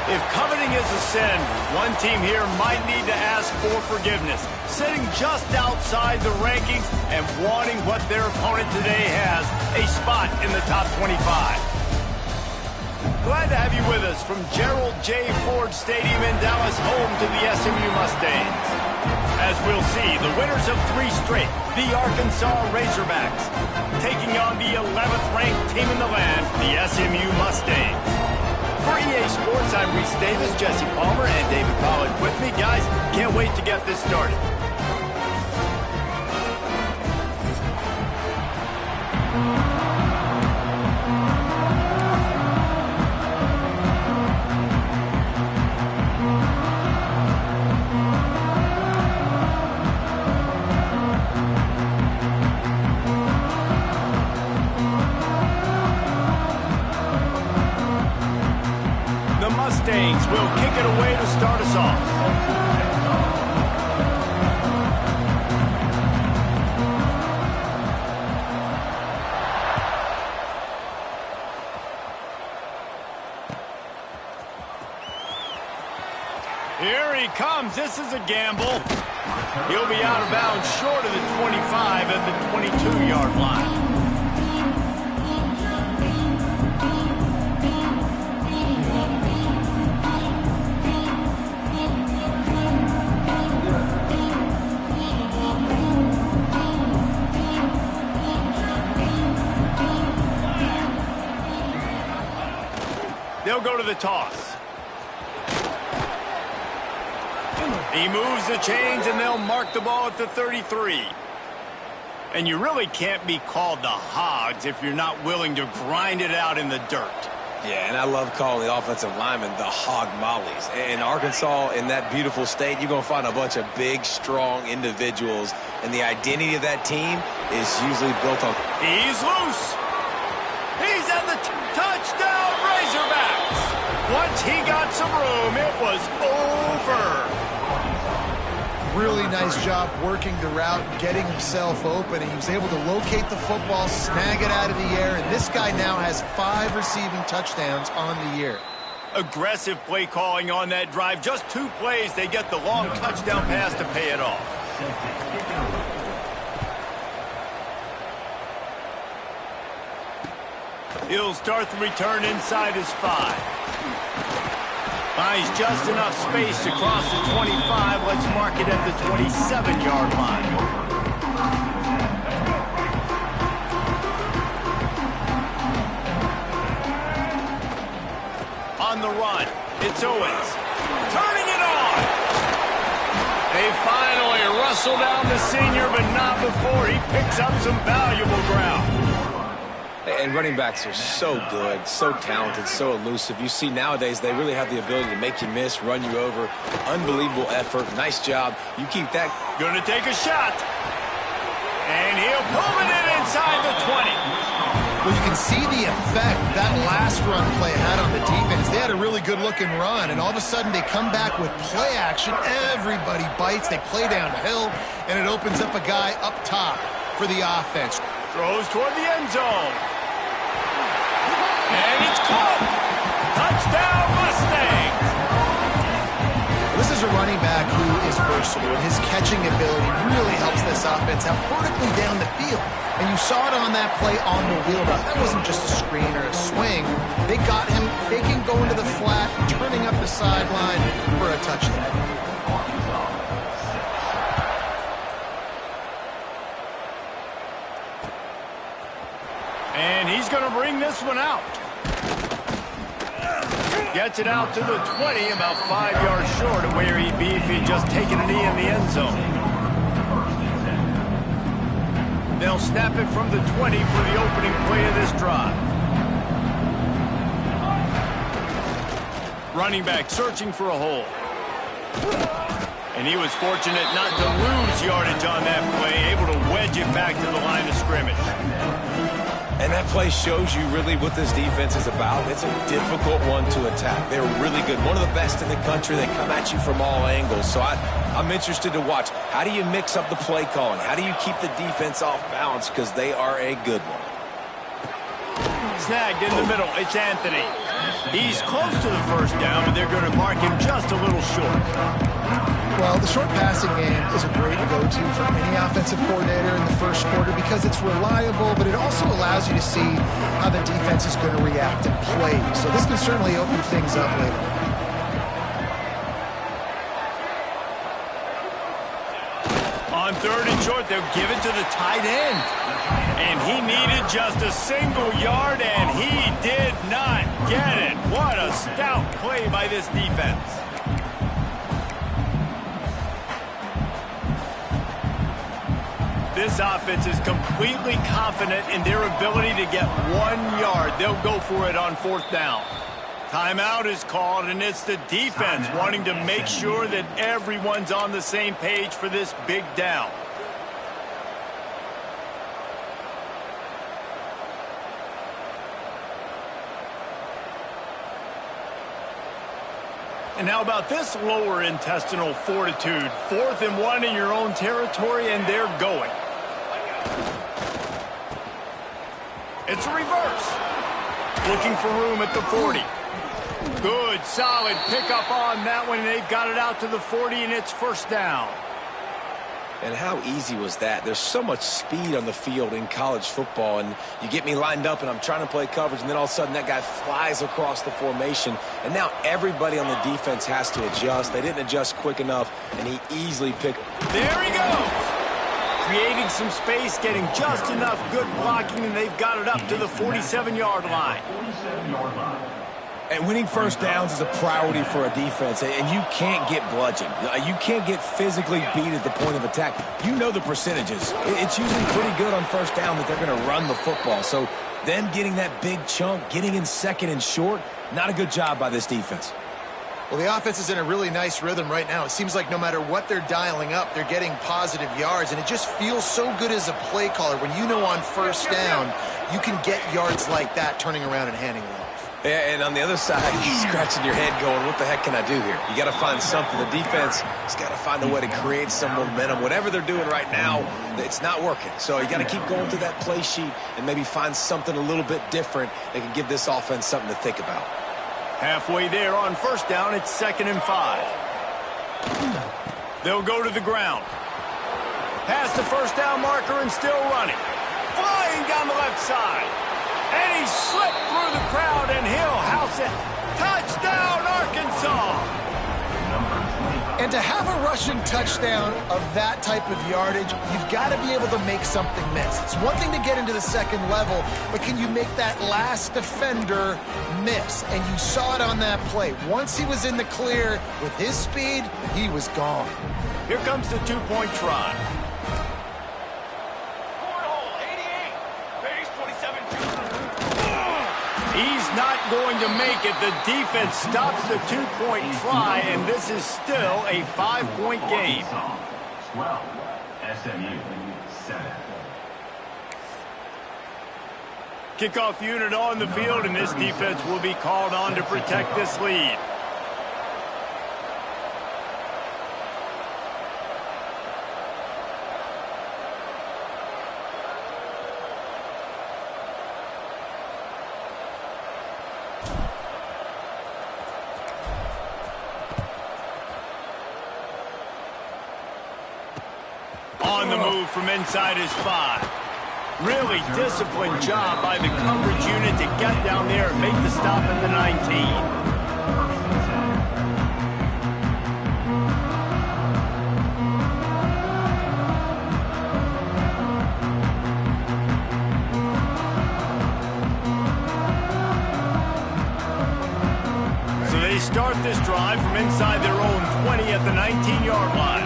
If coveting is a sin, one team here might need to ask for forgiveness, sitting just outside the rankings and wanting what their opponent today has, a spot in the top 25. Glad to have you with us from Gerald J. Ford Stadium in Dallas, home to the SMU Mustangs. As we'll see, the winners of 3 straight, the Arkansas Razorbacks, taking on the 11th ranked team in the land, the SMU Mustangs. For EA Sports, I'm Reese Davis, Jesse Palmer, and David Pollack with me. Guys, can't wait to get this started. Mustangs will kick it away to start us off. Here he comes. This is a gamble. He'll be out of bounds short of the 25 at the 22-yard line. They'll go to the toss. He moves the chains, and they'll mark the ball at the 33. And you really can't be called the Hogs if you're not willing to grind it out in the dirt. Yeah, and I love calling the offensive linemen the Hog Mollies. In Arkansas, in that beautiful state, you're going to find a bunch of big, strong individuals. And the identity of that team is usually built on... He's loose. He's at the touchdown, Razorbacks. Once he got some room, it was over. Really nice job working the route, getting himself open, and he was able to locate the football, snag it out of the air, and this guy now has 5 receiving touchdowns on the year. Aggressive play calling on that drive. Just 2 plays, they get the long touchdown pass to pay it off. He'll start the return inside his 5. Finds just enough space to cross the 25. Let's mark it at the 27-yard line. On the run, it's Owens. Turning it on! They finally rustle down the senior, but not before he picks up some valuable ground. And running backs are so good, so talented, so elusive. You see nowadays they really have the ability to make you miss, run you over. Unbelievable effort. Nice job. You keep that. Gonna take a shot. And he'll pull it in inside the 20. Well, you can see the effect that last run play had on the defense. They had a really good-looking run, and all of a sudden they come back with play action. Everybody bites. They play downhill, and it opens up a guy up top for the offense. Throws toward the end zone. And it's caught. Touchdown, Mustangs. This is a running back who is versatile. His catching ability really helps this offense out vertically down the field. And you saw it on that play on the wheel route. That wasn't just a screen or a swing. They got him faking going to the flat, turning up the sideline for a touchdown. And he's going to bring this one out. Gets it out to the 20, about 5 yards short of where he'd be if he'd just taken a knee in the end zone. They'll snap it from the 20 for the opening play of this drive. Running back searching for a hole. And he was fortunate not to lose yardage on that play, able to wedge it back to the line of scrimmage. And that play shows you really what this defense is about. It's a difficult one to attack. They're really good. One of the best in the country. They come at you from all angles. So I'm interested to watch. How do you mix up the play calling? How do you keep the defense off balance? Because they are a good one. Snagged in the middle. It's Anthony. He's close to the first down, but they're going to mark him just a little short. Well, the short passing game is a great go-to for any offensive coordinator in the first quarter because it's reliable, but it also allows you to see how the defense is going to react and play. So this can certainly open things up later. On third and short, they'll give it to the tight end. And he needed just a single yard, and he did not get it. What a stout play by this defense. This offense is completely confident in their ability to get 1 yard. They'll go for it on fourth down. Timeout is called, and it's the defense wanting to make sure that everyone's on the same page for this big down. And how about this lower intestinal fortitude? 4th and 1 in your own territory, and they're going. It's a reverse. Looking for room at the 40. Good, solid pickup on that one. They've got it out to the 40, and it's first down. And how easy was that? There's so much speed on the field in college football, and you get me lined up, and I'm trying to play coverage, and then all of a sudden that guy flies across the formation, and now everybody on the defense has to adjust. They didn't adjust quick enough, and he easily picked. There he goes! Creating some space, getting just enough good blocking, and they've got it up to the 47-yard line. And winning first downs is a priority for a defense, and you can't get bludgeoned. You can't get physically beat at the point of attack. You know the percentages. It's usually pretty good on first down that they're going to run the football. So them getting that big chunk, getting in second and short, not a good job by this defense. Well, the offense is in a really nice rhythm right now. It seems like no matter what they're dialing up, they're getting positive yards, and it just feels so good as a play caller when you know on first down you can get yards like that turning around and handing it off. Yeah, and on the other side, you're scratching your head going, what the heck can I do here? You got to find something. The defense has got to find a way to create some momentum. Whatever they're doing right now, it's not working. So you got to keep going through that play sheet and maybe find something a little bit different that can give this offense something to think about. Halfway there on first down, it's 2nd and 5. They'll go to the ground. Past the first down marker and still running. Flying down the left side. And he slipped through the crowd, and he'll house it. Touchdown, Arkansas! And to have a rushing touchdown of that type of yardage, you've got to be able to make something miss. It's one thing to get into the second level, but can you make that last defender miss? And you saw it on that play. Once he was in the clear with his speed, he was gone. Here comes the two-point try. He's not going to make it. The defense stops the two-point try, and this is still a 5-point game. 12, SMU 7. Kickoff unit on the field, and this defense will be called on to protect this lead. On the move from inside his 5. Really disciplined job by the coverage unit to get down there and make the stop at the 19. So they start this drive from inside their own 20 at the 19-yard line.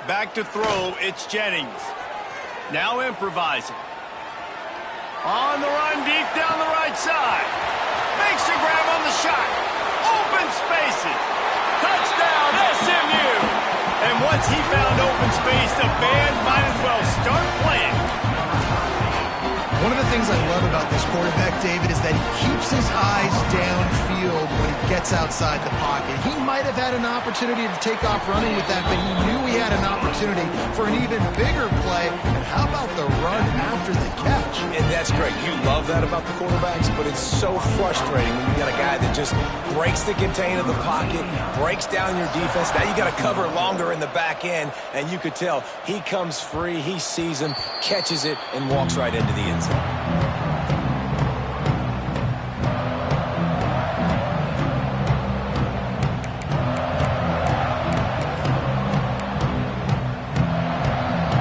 Back to throw, it's Jennings. Now improvising. On the run, deep down the right side. Makes a grab on the shot. Open spaces. Touchdown, SMU. And once he found open space, the band might as well start playing. One of the things I love about this quarterback, David, is that he keeps his eyes downfield when he gets outside the pocket. He might have had an opportunity to take off running with that, but he knew he had an opportunity for an even bigger play. And how about the run after the catch? And that's great. You love that about the quarterbacks, but it's so frustrating when you got a guy that just breaks the contain of the pocket, breaks down your defense. Now you got to cover longer in the back end, and you could tell he comes free, he sees him, catches it, and walks right into the end zone.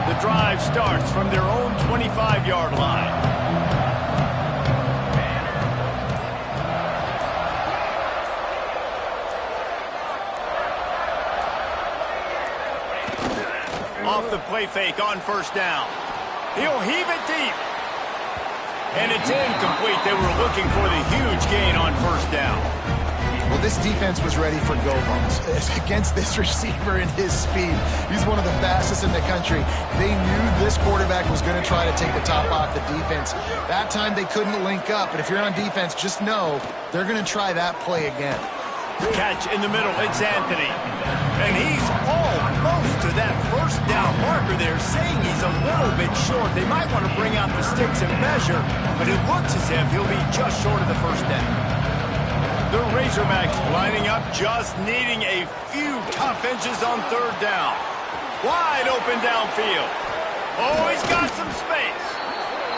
The drive starts from their own 25-yard line. Off the play fake on first down. He'll heave it deep. And it's incomplete. They were looking for the huge gain on first down. Well, this defense was ready for go-balls against this receiver and his speed. He's one of the fastest in the country. They knew this quarterback was going to try to take the top off the defense. That time they couldn't link up, but if you're on defense, just know they're going to try that play again. Catch in the middle. It's Anthony. And he's almost to that first down marker there, saying he's a little bit short. They might want to bring out the sticks and measure, but it looks as if he'll be just short of the first down. The Razorbacks lining up, just needing a few tough inches on third down. Wide open downfield. Oh, he's got some space.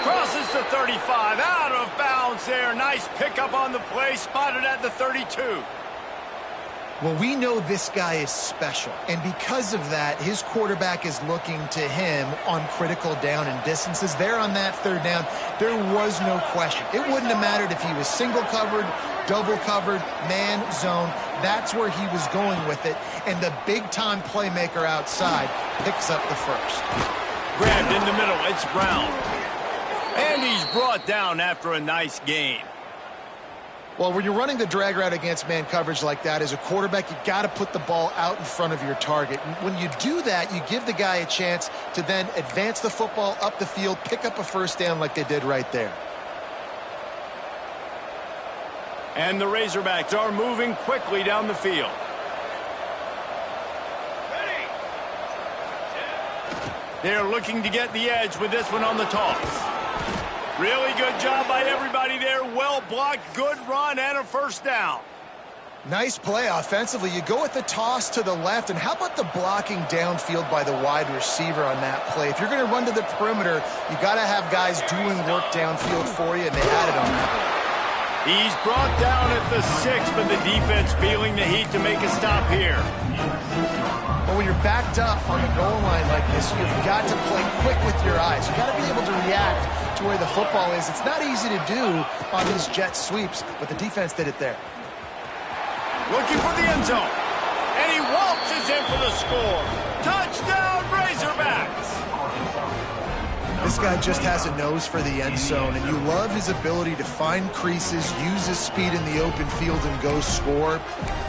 Crosses the 35, out of bounds there. Nice pickup on the play, spotted at the 32. Well, we know this guy is special, and because of that, his quarterback is looking to him on critical down and distances. There on that third down, there was no question. It wouldn't have mattered if he was single covered, double covered, man, zone. That's where he was going with it, and the big-time playmaker outside picks up the first. Grabbed in the middle, it's Brown. And he's brought down after a nice gain. Well, when you're running the drag route against man coverage like that, as a quarterback, you got to put the ball out in front of your target. And when you do that, you give the guy a chance to then advance the football up the field, pick up a first down like they did right there. And the Razorbacks are moving quickly down the field. They're looking to get the edge with this one on the toss. Really good job by everybody there. Well blocked, good run, and a first down. Nice play offensively. You go with the toss to the left, and how about the blocking downfield by the wide receiver on that play? If you're going to run to the perimeter, you got to have guys doing work downfield for you, and they had it on that. He's brought down at the 6, but the defense feeling the heat to make a stop here. But when you're backed up on the goal line like this, you've got to play quick with your eyes. You've got to be able to react to where the football is. It's not easy to do on these jet sweeps, but the defense did it there. Looking for the end zone. And he waltzes in for the score. Touchdown, Razorbacks! This guy just has a nose for the end zone, and you love his ability to find creases, use his speed in the open field, and go score.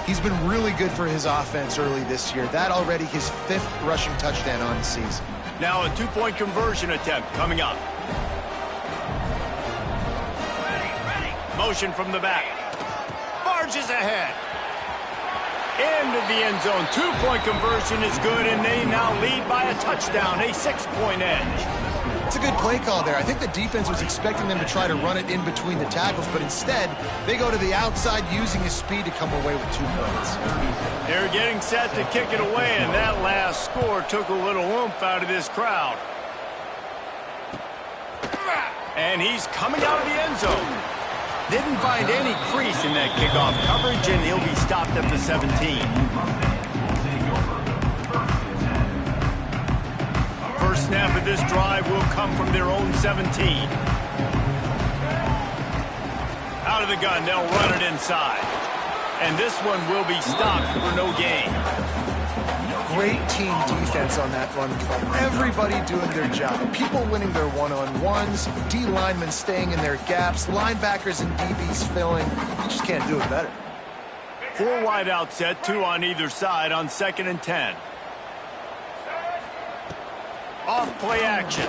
He's been really good for his offense early this year. That already his 5th rushing touchdown on the season. Now a 2-point conversion attempt coming up. Motion from the back. Barges ahead. Into the end zone. 2-point conversion is good, and they now lead by a touchdown, a 6-point edge. It's a good play call there. I think the defense was expecting them to try to run it in between the tackles, but instead, they go to the outside using his speed to come away with 2 points. They're getting set to kick it away, and that last score took a little oomph out of this crowd. And he's coming out of the end zone. Didn't find any crease in that kickoff coverage, and he'll be stopped at the 17. First snap of this drive will come from their own 17. Out of the gun, they'll run it inside. And this one will be stopped for no gain. Great team defense on that run play. Everybody doing their job. People winning their one-on-ones, D linemen staying in their gaps, linebackers and DBs filling. You just can't do it better. 4 wide out set, 2 on either side on 2nd and 10. Off play action.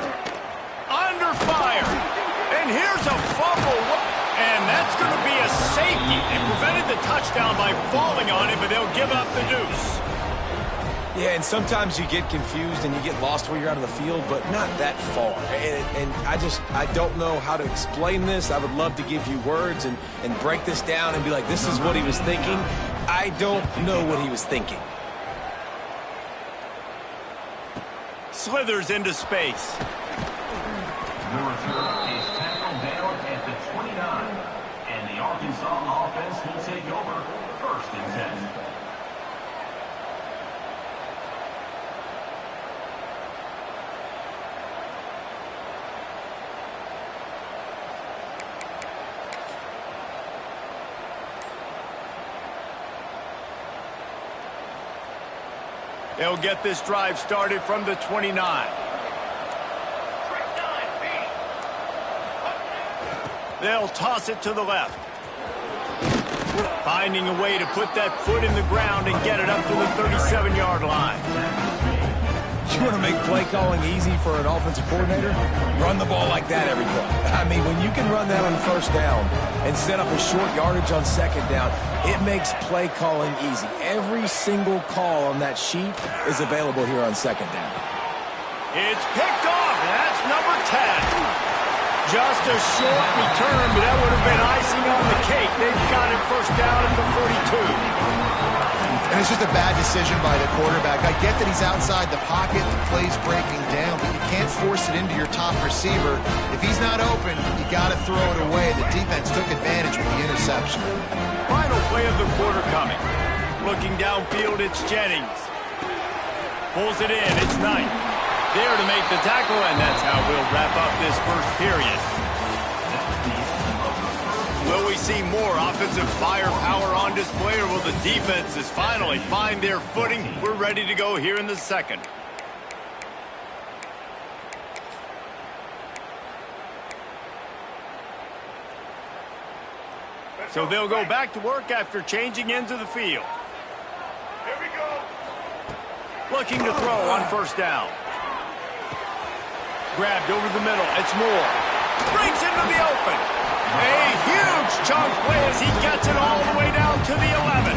Under fire. And here's a fumble. And that's going to be a safety. They prevented the touchdown by falling on it, but they'll give up the deuce. Yeah, and sometimes you get confused and you get lost where you're out of the field, but not that far. And I don't know how to explain this. I would love to give you words and break this down and be like, this is what he was thinking. I don't know what he was thinking. Slithers into space. The return is tackled down at the 29. And the Arkansas offense will take over 1st and 10. They'll get this drive started from the 29. They'll toss it to the left. Finding a way to put that foot in the ground and get it up to the 37-yard line. You want to make play calling easy for an offensive coordinator? Run the ball like that every play. I mean, when you can run that on 1st down and set up a short yardage on 2nd down, it makes play calling easy. Every single call on that sheet is available here on 2nd down. It's picked off, and that's number 10. Just a short return, but that would have been icing on the cake. They've got it 1st down at the 42. And it's just a bad decision by the quarterback. I get that he's outside the pocket, the play's breaking down, but you can't force it into your top receiver. If he's not open, you got to throw it away. The defense took advantage with the interception. Final play of the quarter coming. Looking downfield, it's Jennings. Pulls it in, it's Knight. There to make the tackle, and that's how we'll wrap up this 1st period. Will we see more offensive firepower on display, or will the defenses finally find their footing? We're ready to go here in the 2nd. So they'll go back to work after changing into the field. Here we go. Looking to throw on 1st down. Grabbed over the middle. It's Moore. Brings into the open. A huge chunk play as he gets it all the way down to the 11.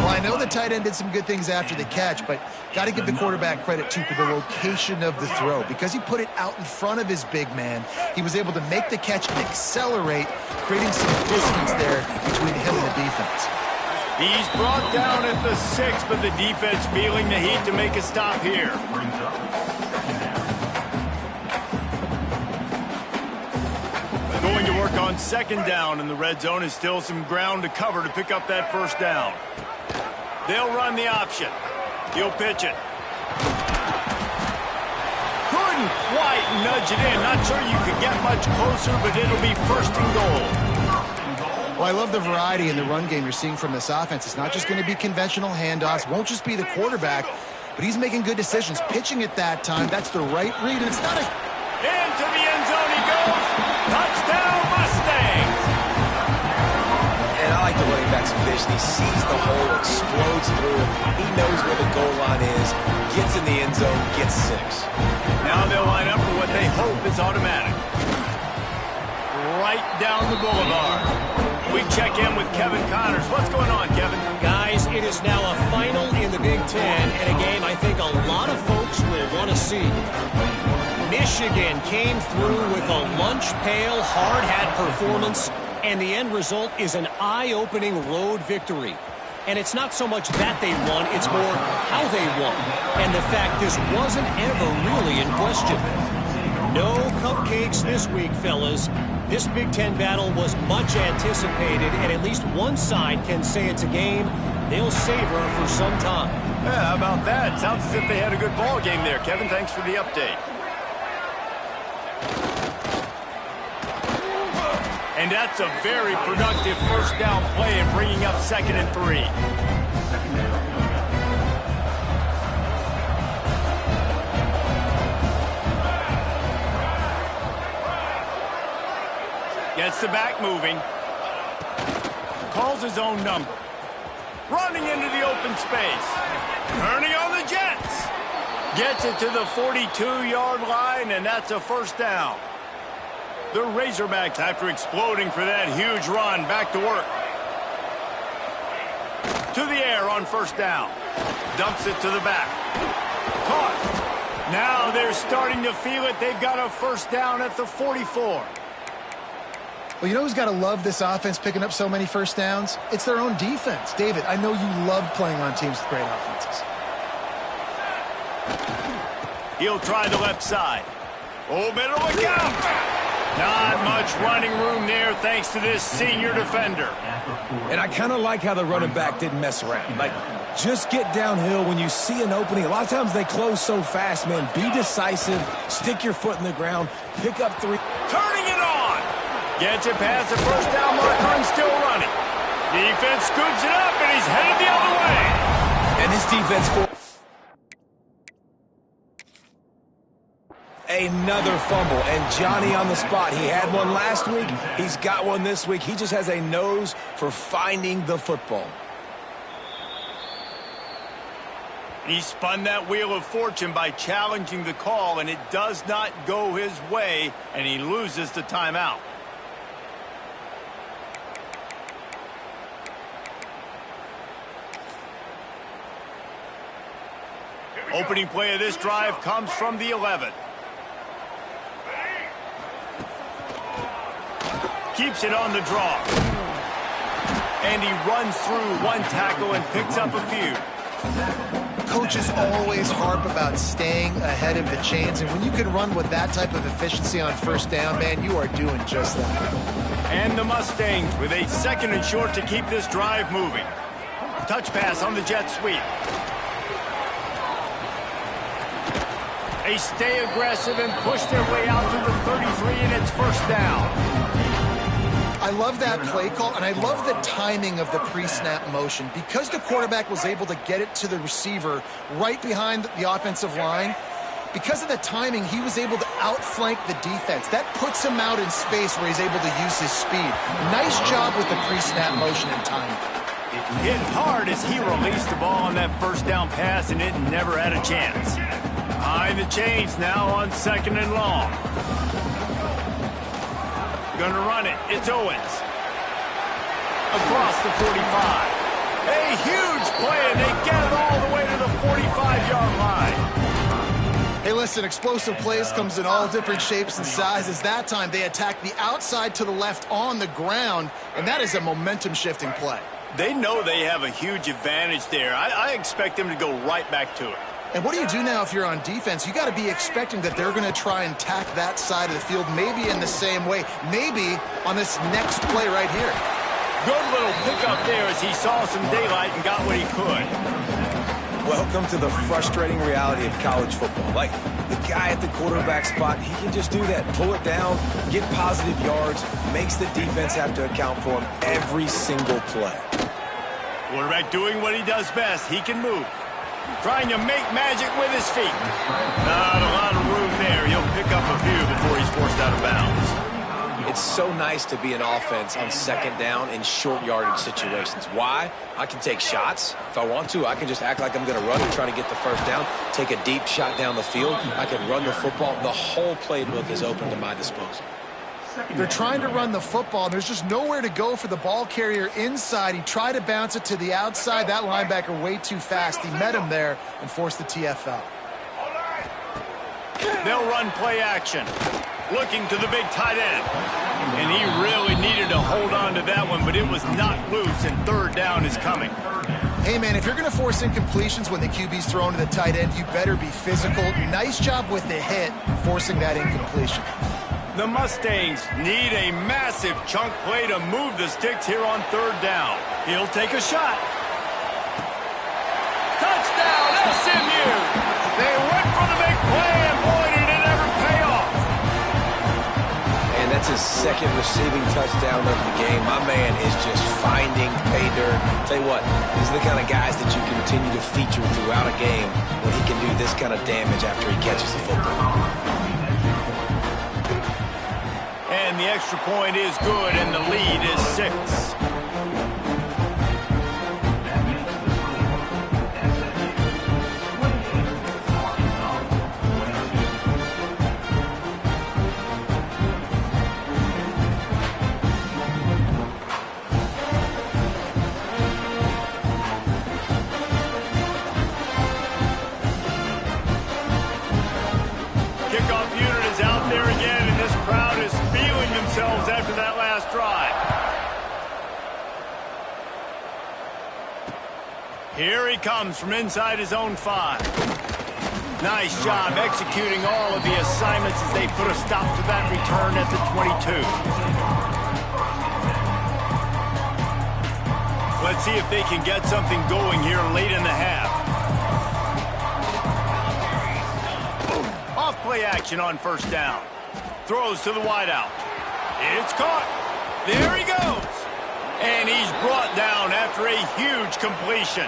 Well, I know the tight end did some good things after the catch, but got to give the quarterback credit, too, for the location of the throw. Because he put it out in front of his big man, he was able to make the catch and accelerate, creating some distance there between him and the defense. He's brought down at the 6, but the defense feeling the heat to make a stop here. Going to work on 2nd down, and the red zone is still some ground to cover to pick up that 1st down. They'll run the option. He'll pitch it. Couldn't quite nudge it in. Not sure you could get much closer, but it'll be 1st and goal. Well, I love the variety in the run game you're seeing from this offense. It's not just going to be conventional handoffs. Won't just be the quarterback, but he's making good decisions. Pitching at that time, that's the right read, and it's not a... Into the end zone he goes. Touchdown, Mustangs. And I like the running back's vision. He sees the hole, explodes through it. He knows where the goal line is, gets in the end zone, gets 6. Now they'll line up for what they hope is automatic. Right down the boulevard. We check in with Kevin Connors. What's going on, Kevin? Guys, it is now a final in the Big Ten, and a game I think a lot of folks will want to see. Michigan came through with a lunch pail, hard hat performance, and the end result is an eye-opening road victory. And it's not so much that they won, it's more how they won. And the fact this wasn't ever really in question. No cupcakes this week, fellas. This Big Ten battle was much anticipated, and at least one side can say it's a game they'll savor for some time. Yeah, how about that? Sounds as if they had a good ball game there. Kevin, thanks for the update. And that's a very productive 1st down play and bringing up 2nd and 3. Gets the back moving. Calls his own number. Running into the open space. Turning on the Jets. Gets it to the 42-yard line, and that's a 1st down. The Razorbacks, after exploding for that huge run, back to work. To the air on first down. Dumps it to the back. Caught. Now they're starting to feel it. They've got a first down at the 44. Well, you know who's got to love this offense picking up so many first downs? It's their own defense. David, I know you love playing on teams with great offenses. He'll try the left side. Oh, better look out. Not much running room there thanks to this senior defender. And I kind of like how the running back didn't mess around. Like, just get downhill when you see an opening. A lot of times they close so fast, man. Be decisive. Stick your foot in the ground. Pick up 3. Turning it on. Gets it past the first down marker and still running. Defense scoops it up and he's headed the other way. And this defense another fumble, and Johnny on the spot. He had one last week. He's got one this week. He just has a nose for finding the football. He spun that wheel of fortune by challenging the call, and it does not go his way, and he loses the timeout. Opening play of this drive comes from the 11. Keeps it on the draw. And he runs through one tackle and picks up a few. Coaches always harp about staying ahead of the chains, and when you can run with that type of efficiency on first down, man, you are doing just that. And the Mustangs with a second and short to keep this drive moving. Touch pass on the jet sweep. They stay aggressive and push their way out to the 33, and it's first down. I love that play call, and I love the timing of the pre-snap motion. Because the quarterback was able to get it to the receiver right behind the offensive line, because of the timing, he was able to outflank the defense. That puts him out in space where he's able to use his speed. Nice job with the pre-snap motion and timing. It hit hard as he released the ball on that first down pass, and it never had a chance. Behind the chains now on second and long. Gonna run it. It's Owens. Across the 45. A huge play, and they get it all the way to the 45-yard line. Hey, listen, explosive plays comes in all different shapes and sizes. That time, they attack the outside to the left on the ground, and that is a momentum-shifting play. They know they have a huge advantage there. I expect them to go right back to it. And what do you do now if you're on defense? You got to be expecting that they're going to try and tack that side of the field, maybe in the same way, maybe on this next play right here. Good little pickup there as he saw some daylight and got what he could. Welcome to the frustrating reality of college football. Like, the guy at the quarterback spot, he can just do that. Pull it down, get positive yards, makes the defense have to account for him every single play. Quarterback doing what he does best. He can move. Trying to make magic with his feet. Not a lot of room there. He'll pick up a few before he's forced out of bounds. It's so nice to be an offense on second down in short yardage situations. Why? I can take shots. If I want to, I can just act like I'm going to run and try to get the first down, take a deep shot down the field. I can run the football. The whole playbook is open to my disposal. They're trying to run the football. There's just nowhere to go for the ball carrier inside. He tried to bounce it to the outside. That linebacker way too fast. He met him there and forced the TFL. They'll run play action. Looking to the big tight end. And he really needed to hold on to that one, but it was knocked loose, and third down is coming. Hey, man, if you're going to force incompletions when the QB's thrown to the tight end, you better be physical. Nice job with the hit, forcing that incompletion. The Mustangs need a massive chunk play to move the sticks here on third down. He'll take a shot. Touchdown, SMU! They went for the big play, and boy, did it ever pay off. And that's his second receiving touchdown of the game. My man is just finding pay dirt. Tell you what, these are the kind of guys that you continue to feature throughout a game when he can do this kind of damage after he catches the football. And the extra point is good, and the lead is 6. Here he comes from inside his own 5. Nice job executing all of the assignments as they put a stop to that return at the 22. Let's see if they can get something going here late in the half. Off play action on first down. Throws to the wideout. It's caught. There he goes. And he's brought down after a huge completion.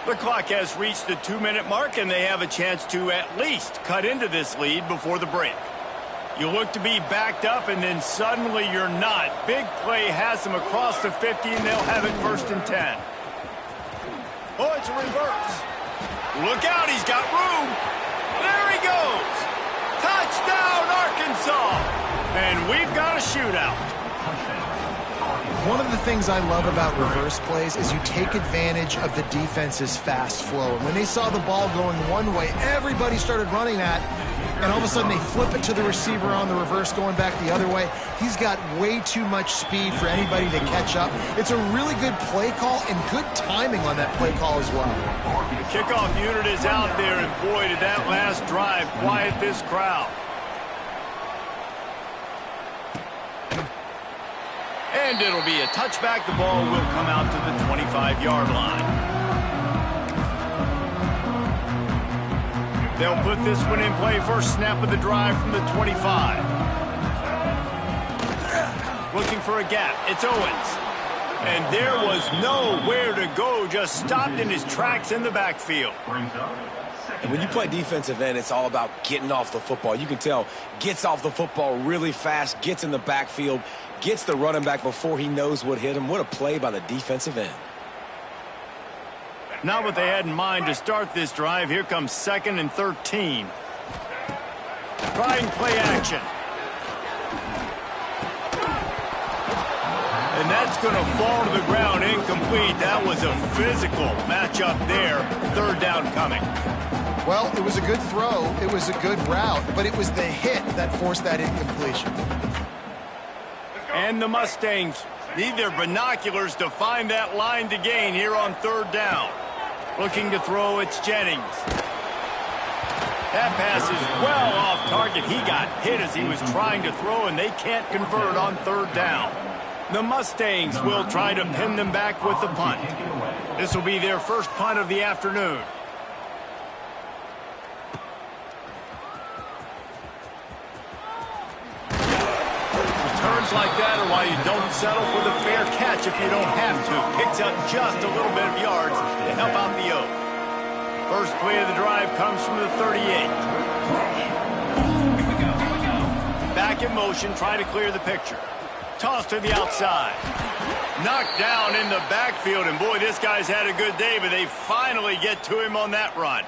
The clock has reached the 2-minute mark, and they have a chance to at least cut into this lead before the break. You look to be backed up, and then suddenly you're not. Big play has them across the 50, and they'll have it 1st and 10. Oh, it's a reverse. Look out, he's got room. There he goes. Touchdown, Arkansas. And we've got a shootout. One of the things I love about reverse plays is you take advantage of the defense's fast flow. And when they saw the ball going one way, everybody started running that. And all of a sudden they flip it to the receiver on the reverse going back the other way. He's got way too much speed for anybody to catch up. It's a really good play call and good timing on that play call as well. The kickoff unit is out there, and boy, did that last drive quiet this crowd. And it'll be a touchback. The ball will come out to the 25-yard line. They'll put this one in play. First snap of the drive from the 25. Looking for a gap. It's Owens. And there was nowhere to go. Just stopped in his tracks in the backfield. And when you play defensive end, it's all about getting off the football. You can tell, gets off the football really fast, gets in the backfield, gets the running back before he knows what hit him. What a play by the defensive end. Not what they had in mind to start this drive. Here comes 2nd and 13. Trying play action. And that's going to fall to the ground incomplete. That was a physical matchup there. 3rd down coming. Well, it was a good throw. It was a good route, but it was the hit that forced that incompletion. And the Mustangs need their binoculars to find that line to gain here on 3rd down. Looking to throw, it's Jennings. That pass is well off target. He got hit as he was trying to throw, and they can't convert on 3rd down. The Mustangs will try to pin them back with the punt. This will be their first punt of the afternoon. Returns like that are why you don't settle for the fair catch if you don't have to. Picks up just a little bit of yards to help out the Oak. First play of the drive comes from the 38. Back in motion, trying to clear the picture. Toss to the outside. Knocked down in the backfield, and boy, this guy's had a good day, but they finally get to him on that run.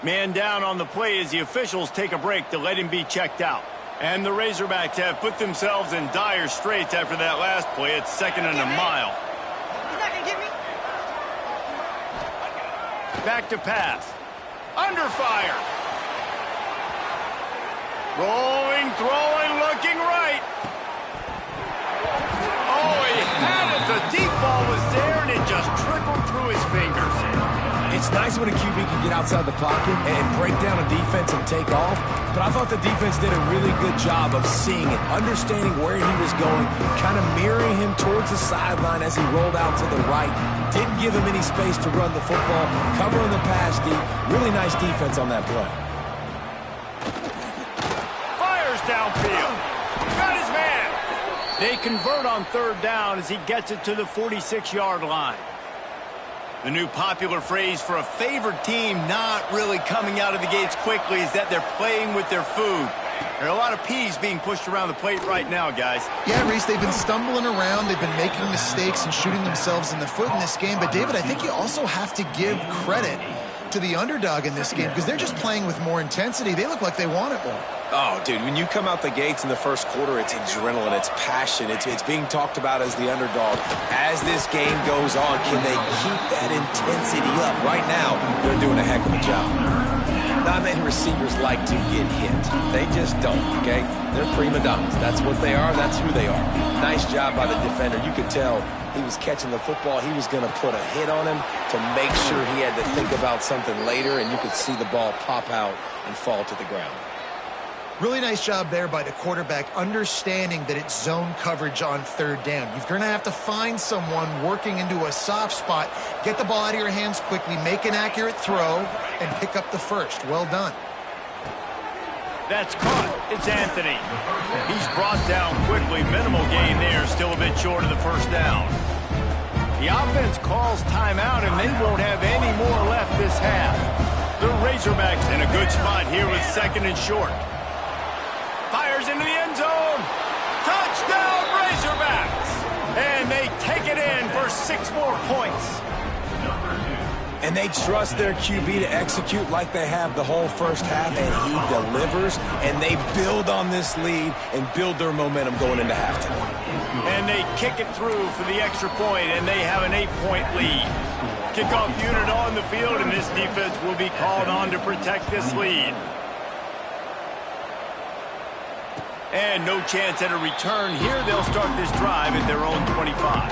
Man down on the play as the officials take a break to let him be checked out. And the Razorbacks have put themselves in dire straits after that last play. It's 2nd and a mile. He's not going to get me. Back to pass. Under fire. Rolling, throwing, looking right. Oh, he had it. The deep ball was there, and it just trickled through his fingers. It's nice when a QB can get outside the pocket and break down a defense and take off, but I thought the defense did a really good job of seeing it, understanding where he was going, kind of mirroring him towards the sideline as he rolled out to the right. Didn't give him any space to run the football, covering the pass deep. Really nice defense on that play. Fires downfield. Got his man. They convert on 3rd down as he gets it to the 46-yard line. The new popular phrase for a favored team not really coming out of the gates quickly is that they're playing with their food. There are a lot of peas being pushed around the plate right now, guys. Yeah, Reese, they've been stumbling around. They've been making mistakes and shooting themselves in the foot in this game. But, David, I think you also have to give credit to the underdog in this game because they're just playing with more intensity. They look like they want it more. Oh, dude, when you come out the gates in the first quarter, it's adrenaline, it's passion, it's being talked about as the underdog. As this game goes on, can they keep that intensity up? Right now, they're doing a heck of a job. Not many receivers like to get hit. They just don't, okay? They're prima donnas. That's what they are. That's who they are. Nice job by the defender. You could tell he was catching the football. He was going to put a hit on him to make sure he had to think about something later, and you could see the ball pop out and fall to the ground. Really nice job there by the quarterback, understanding that it's zone coverage on third down. You're going to have to find someone working into a soft spot, get the ball out of your hands quickly, make an accurate throw, and pick up the first. Well done. That's caught. It's Anthony. He's brought down quickly. Minimal gain there, still a bit short of the first down. The offense calls timeout, and they won't have any more left this half. The Razorbacks in a good spot here with second and short. Fires into the end zone. Touchdown, Razorbacks! And they take it in for 6 more points. And they trust their QB to execute like they have the whole first half, and he delivers, and they build on this lead and build their momentum going into halftime. And they kick it through for the extra point, and they have an 8-point lead. Kickoff unit on the field, and this defense will be called on to protect this lead. And no chance at a return here. They'll start this drive at their own 25.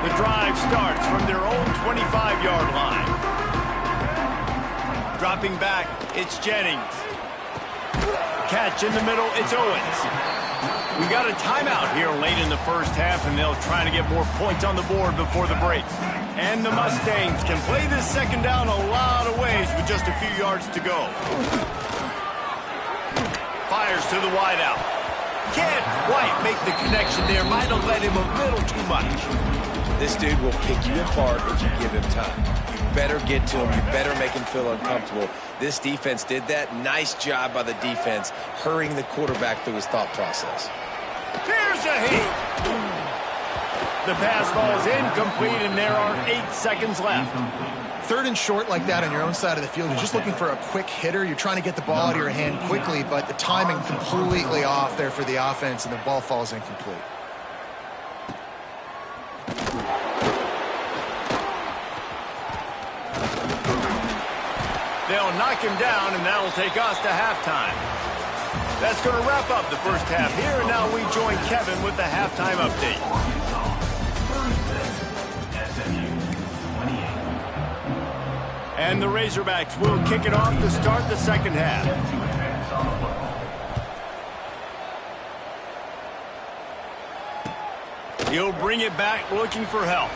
The drive starts from their own 25-yard line. Dropping back, it's Jennings. Catch in the middle, it's Owens. We got a timeout here late in the first half, and they'll try to get more points on the board before the break. And the Mustangs can play this second down a lot of ways with just a few yards to go. Fires to the wideout. Can't quite make the connection there. Might have let him a little too much. This dude will pick you apart if you give him time. You better get to him. You better make him feel uncomfortable. This defense did that. Nice job by the defense, hurrying the quarterback through his thought process. Here's a heat. The pass falls incomplete, and there are 8 seconds left. Third and short like that on your own side of the field, you're just looking for a quick hitter. You're trying to get the ball out of your hand quickly, but the timing completely off there for the offense, and the ball falls incomplete. They'll knock him down, and that'll take us to halftime. That's going to wrap up the first half here, and now we join Kevin with the halftime update. And the Razorbacks will kick it off to start the second half. He'll bring it back looking for help.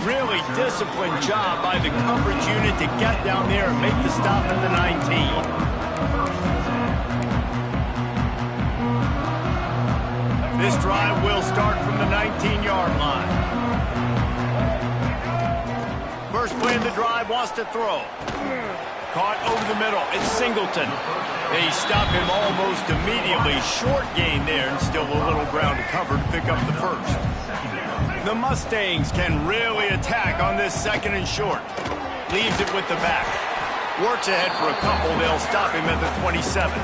Really disciplined job by the coverage unit to get down there and make the stop at the 19. This drive will start from the 19-yard line. First play of the drive, wants to throw. Caught over the middle. It's Singleton. They stop him almost immediately. Short gain there, and still a little ground to cover to pick up the first. The Mustangs can really attack on this second and short. Leaves it with the back. Works ahead for a couple. They'll stop him at the 27.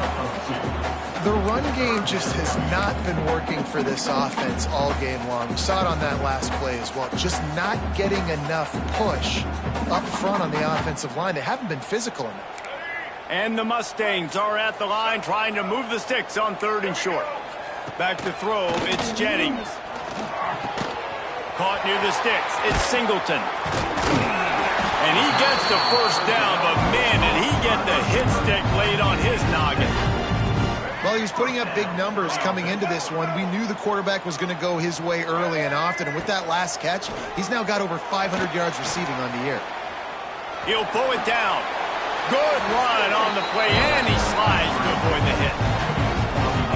The run game just has not been working for this offense all game long. We saw it on that last play as well. Just not getting enough push up front on the offensive line. They haven't been physical enough. And the Mustangs are at the line trying to move the sticks on third and short. Back to throw, it's Jennings. Caught near the sticks, it's Singleton. And he gets the first down, but man, did he get the hit stick laid on his noggin. Well, he was putting up big numbers coming into this one. We knew the quarterback was going to go his way early and often, and with that last catch, he's now got over 500 yards receiving on the year. He'll pull it down. Good run on the play, and he slides to avoid the hit.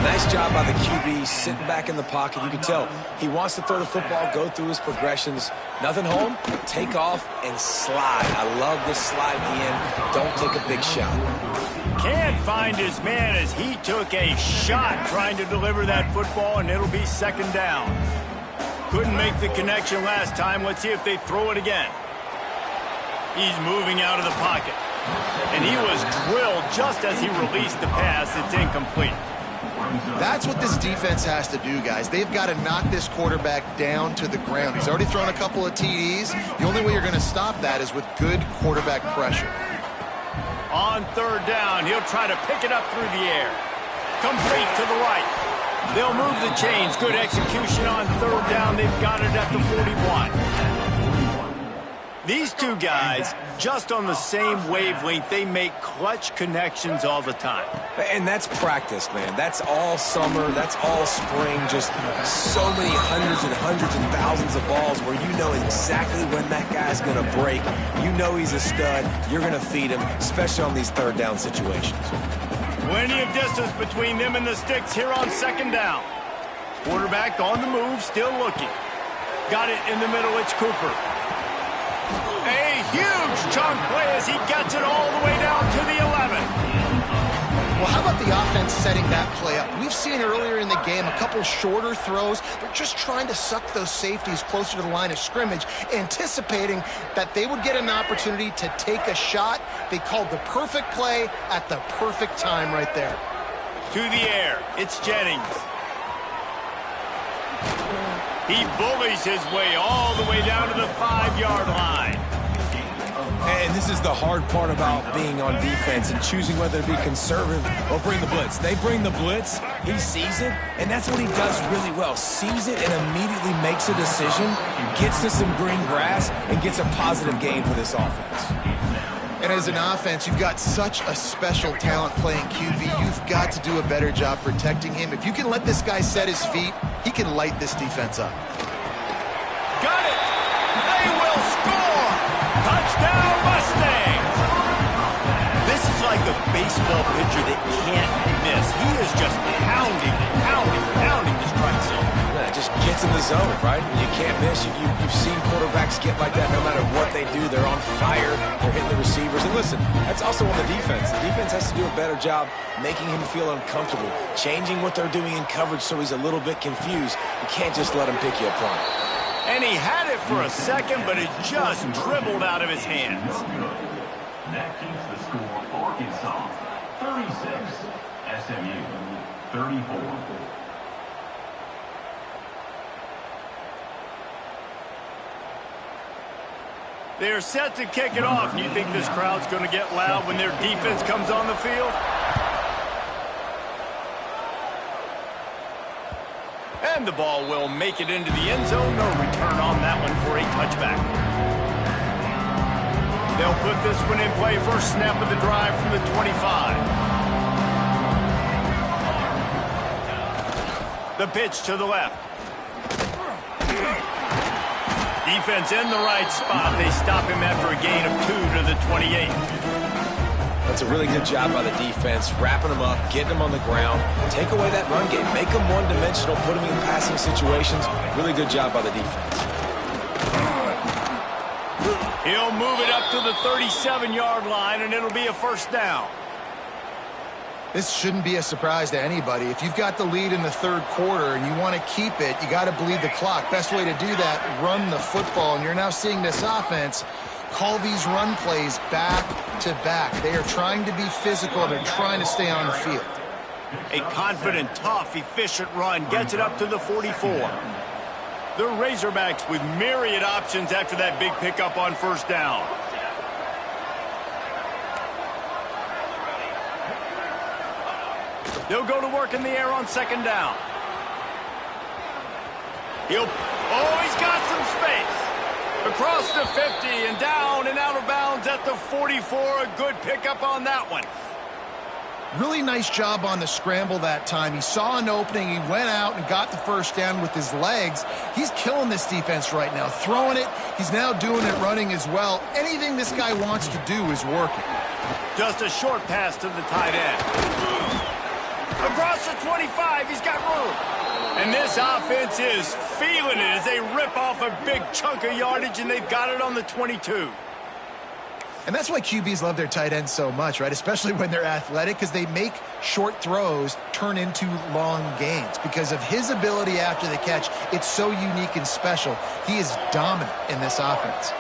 Nice job by the QB, sitting back in the pocket. You can tell he wants to throw the football, go through his progressions. Nothing home, take off, and slide. I love this slide at the end. Don't take a big shot. Can't find his man as he took a shot trying to deliver that football, and it'll be second down. Couldn't make the connection last time. Let's see if they throw it again. He's moving out of the pocket. And he was drilled just as he released the pass. It's incomplete. That's what this defense has to do, guys. They've got to knock this quarterback down to the ground. He's already thrown a couple of TDs. The only way you're going to stop that is with good quarterback pressure. On third down, he'll try to pick it up through the air. Complete to the right. They'll move the chains. Good execution on third down. They've got it at the 41. These two guys, just on the same wavelength, they make clutch connections all the time. And that's practice, man. That's all summer. That's all spring. Just so many hundreds and thousands of balls where you know exactly when that guy's going to break. You know he's a stud. You're going to feed him, especially on these third down situations. Plenty of distance between them and the sticks here on second down. Quarterback on the move, still looking. Got it in the middle. It's Cooper. A huge chunk play as he gets it all the way down to the 11. Well, how about the offense setting that play up? We've seen earlier in the game a couple shorter throws. They're just trying to suck those safeties closer to the line of scrimmage, anticipating that they would get an opportunity to take a shot. They called the perfect play at the perfect time right there. To the air, it's Jennings. He bullies his way all the way down to the 5-yard line. And this is the hard part about being on defense and choosing whether to be conservative or bring the blitz. They bring the blitz, he sees it, and that's what he does really well. Sees it and immediately makes a decision, gets to some green grass, and gets a positive gain for this offense. And as an offense, you've got such a special talent playing QB. You've got to do a better job protecting him. If you can let this guy set his feet, he can light this defense up. Got it! They will score! Touchdown, Mustangs! This is like a baseball pitcher that can't miss. He is just pounding the strike zone. Yeah, it just gets in the zone, right? You can't miss. You've seen quarterbacks get like that no matter what they do. They're on fire. They're hitting the receivers. And listen, that's also on the defense. The defense has to do a better job making him feel uncomfortable, changing what they're doing in coverage so he's a little bit confused. You can't just let him pick you apart. And he had it for a second, but it just dribbled out of his hands. That keeps the score Arkansas 36, SMU 34. They're set to kick it off. You think this crowd's going to get loud when their defense comes on the field? And the ball will make it into the end zone. No return on that one for a touchback. They'll put this one in play. First snap of the drive from the 25. The pitch to the left. Defense in the right spot. They stop him after a gain of 2 to the 28. That's a really good job by the defense, wrapping them up, getting them on the ground, take away that run game, make them one-dimensional, put them in passing situations. Really good job by the defense. He'll move it up to the 37-yard line, and it'll be a first down. This shouldn't be a surprise to anybody. If you've got the lead in the third quarter and you want to keep it, you got to bleed the clock. Best way to do that, run the football. And you're now seeing this offense call these run plays back to back. They are trying to be physical. They're trying to stay on the field. A confident, tough, efficient run gets it up to the 44. The Razorbacks with myriad options after that big pickup on first down. They'll go to work in the air on second down. He's got some space. Across the 50 and down and out of bounds at the 44. A good pickup on that one. Really nice job on the scramble that time. He saw an opening. He went out and got the first down with his legs. He's killing this defense right now. Throwing it. He's now doing it running as well. Anything this guy wants to do is working. Just a short pass to the tight end. Across the 25, he's got room. And this offense is feeling it as they rip off a big chunk of yardage, and they've got it on the 22. And that's why QBs love their tight ends so much, right? Especially when they're athletic, because they make short throws turn into long gains. Because of his ability after the catch, it's so unique and special. He is dominant in this offense.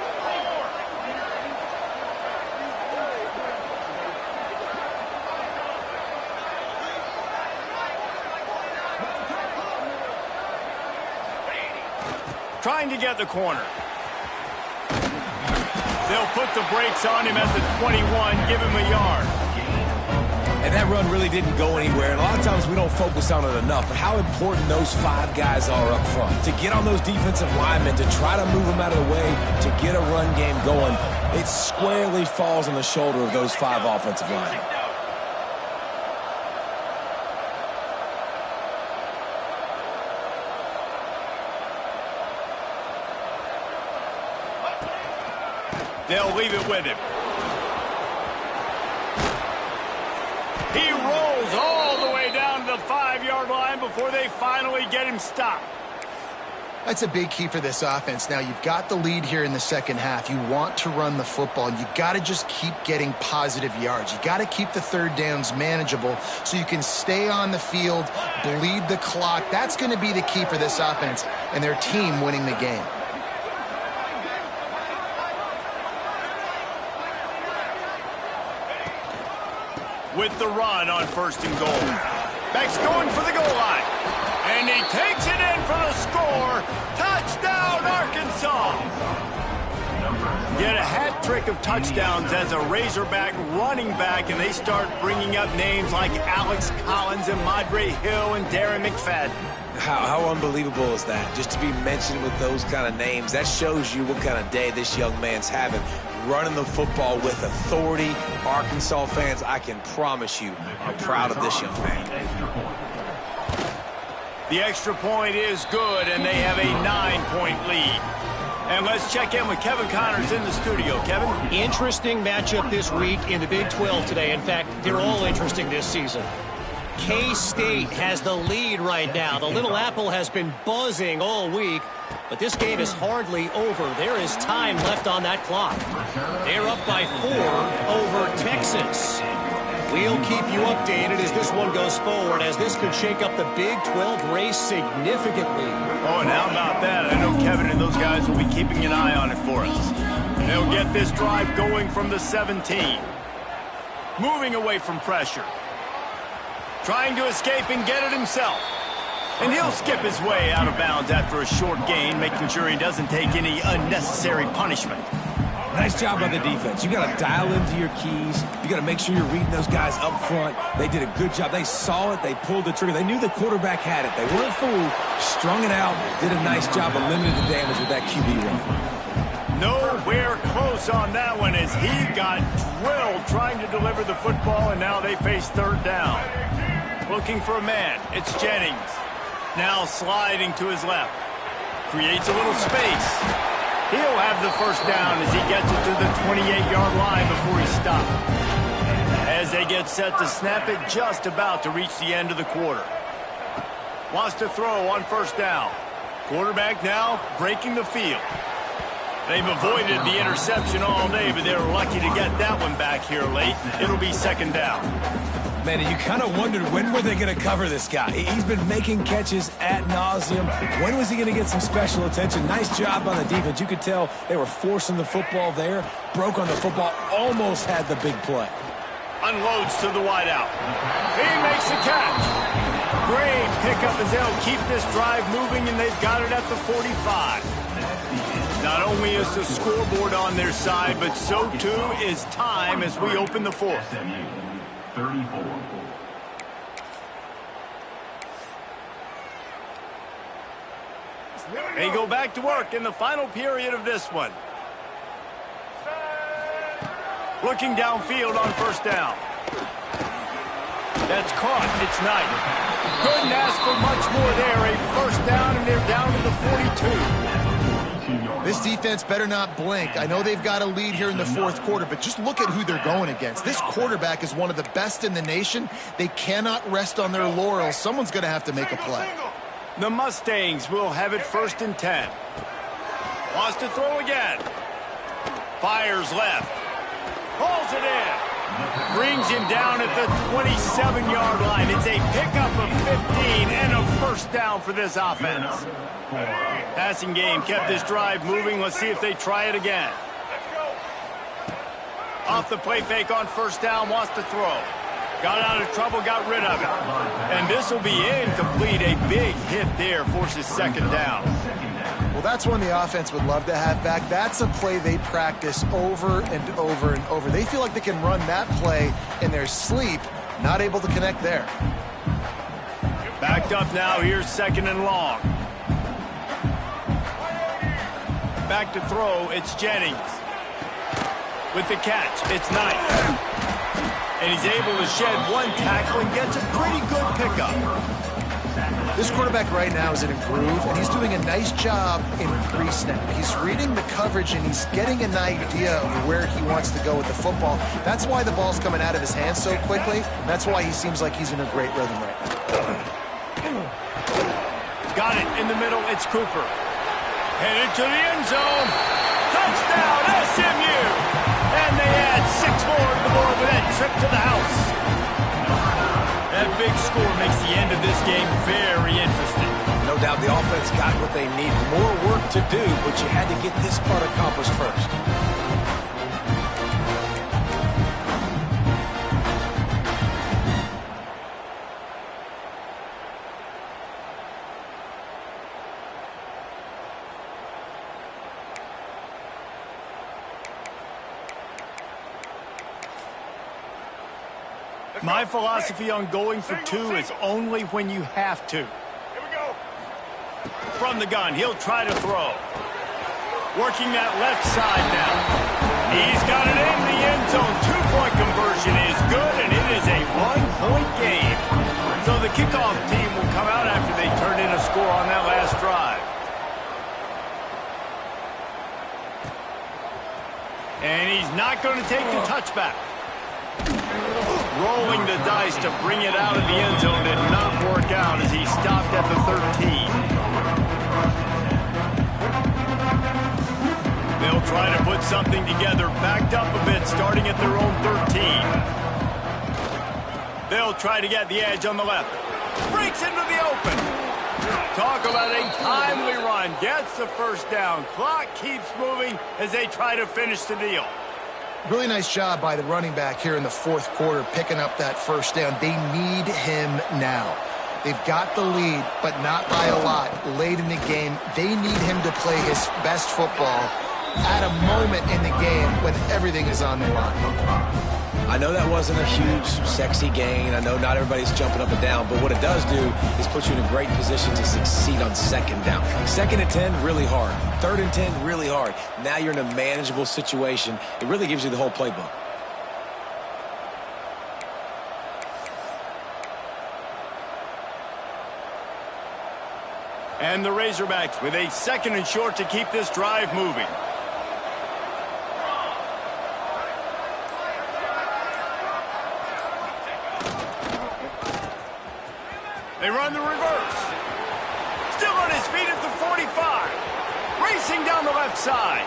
Trying to get the corner. They'll put the brakes on him at the 21, give him a yard. And that run really didn't go anywhere. And a lot of times we don't focus on it enough. But how important those 5 guys are up front. To get on those defensive linemen, to try to move them out of the way, to get a run game going, it squarely falls on the shoulder of those 5 offensive linemen. They'll leave it with him. He rolls all the way down to the 5-yard line before they finally get him stopped. That's a big key for this offense. Now, you've got the lead here in the second half. You want to run the football. You got to just keep getting positive yards. You got to keep the third downs manageable so you can stay on the field, bleed the clock. That's going to be the key for this offense and their team winning the game. With the run on 1st and goal. Beck's going for the goal line. And he takes it in for the score. Touchdown, Arkansas. Get a hat trick of touchdowns as a Razorback running back, and they start bringing up names like Alex Collins and Madre Hill and Darren McFadden. How unbelievable is that? Just to be mentioned with those kind of names, that shows you what kind of day this young man's having. Running the football with authority. Arkansas fans, I can promise you, are proud of this young man. The extra point is good, and they have a 9-point lead. And let's check in with Kevin Connors in the studio. Kevin? Interesting matchup this week in the Big 12 today. In fact, they're all interesting this season. K-State has the lead right now. The Little Apple has been buzzing all week, but this game is hardly over. There is time left on that clock. They're up by 4 over Texas. We'll keep you updated as this one goes forward, as this could shake up the Big 12 race significantly. Oh, and how about that? I know Kevin and those guys will be keeping an eye on it for us. They'll get this drive going from the 17. Moving away from pressure. Trying to escape and get it himself. And he'll skip his way out of bounds after a short gain, making sure he doesn't take any unnecessary punishment. Nice job by the defense. You got to dial into your keys. You got to make sure you're reading those guys up front. They did a good job. They saw it. They pulled the trigger. They knew the quarterback had it. They weren't fooled. Strung it out. Did a nice job of limiting the damage with that QB run. Nowhere close on that one as he got drilled trying to deliver the football, and now they face 3rd down. Looking for a man. It's Jennings. Now sliding to his left. Creates a little space. He'll have the 1st down as he gets it to the 28-yard line before he stopped. As they get set to snap it, just about to reach the end of the quarter. Wants to throw on 1st down. Quarterback now breaking the field. They've avoided the interception all day, but they were lucky to get that one back here late. It'll be 2nd down. Man, you kind of wondered when were they going to cover this guy. He's been making catches ad nauseum. When was he going to get some special attention? Nice job on the defense. You could tell they were forcing the football there. Broke on the football, almost had the big play. Unloads to the wideout. He makes the catch. Great pickup as they'll keep this drive moving, and they've got it at the 45. Not only is the scoreboard on their side, but so too is time as we open the 4th. 34. They go back to work in the final period of this one. Looking downfield on 1st down. That's caught. It's Knight. Couldn't ask for much more there. A 1st down, and they're down to the 42. This defense better not blink. I know they've got a lead here in the 4th quarter, but just look at who they're going against. This quarterback is one of the best in the nation. They cannot rest on their laurels. Someone's going to have to make a play. The Mustangs will have it 1st and 10. Wants to throw again. Fires left. Pulls it in. Brings him down at the 27-yard line. It's a pickup of 15 and a 1st down for this offense. Passing game kept this drive moving. Let's see if they try it again. Off the play fake on 1st down, wants to throw. Got out of trouble, got rid of it. And this will be incomplete. A big hit there forces 2nd down. Well, that's one the offense would love to have back. That's a play they practice over and over and over. They feel like they can run that play in their sleep, not able to connect there. Backed up now, here's 2nd and long. Back to throw, it's Jennings. With the catch, it's Knight. And he's able to shed one tackle and gets a pretty good pickup. This quarterback right now is in a groove, and he's doing a nice job in pre-snap. He's reading the coverage, and he's getting an idea of where he wants to go with the football. That's why the ball's coming out of his hands so quickly. That's why he seems like he's in a great rhythm right now. Got it in the middle, it's Cooper. Headed to the end zone. Touchdown, SMU! And they add 6 more to the board with that trip to the house. That big score makes the end of this game very interesting. No doubt the offense got what they need. More work to do, but you had to get this part accomplished first. My philosophy on going for 2 is only when you have to. Here we go. From the gun, he'll try to throw. Working that left side now. He's got it in the end zone. 2-point conversion is good, and it is a 1-point game. So the kickoff team will come out after they turn in a score on that last drive. And he's not going to take the touchback. Rolling the dice to bring it out of the end zone did not work out as he stopped at the 13. They'll try to put something together, backed up a bit, starting at their own 13. They'll try to get the edge on the left. Breaks into the open. Talk about a timely run. Gets the first down. Clock keeps moving as they try to finish the deal. Really nice job by the running back here in the 4th quarter, picking up that first down. They need him now. They've got the lead, but not by a lot late in the game. They need him to play his best football at a moment in the game when everything is on the line. I know that wasn't a huge, sexy gain. I know not everybody's jumping up and down, but what it does do is put you in a great position to succeed on 2nd down. 2nd and 10, really hard. 3rd and 10, really hard. Now you're in a manageable situation. It really gives you the whole playbook. And the Razorbacks with a 2nd and short to keep this drive moving. They run the reverse. Still on his feet at the 45. Racing down the left side.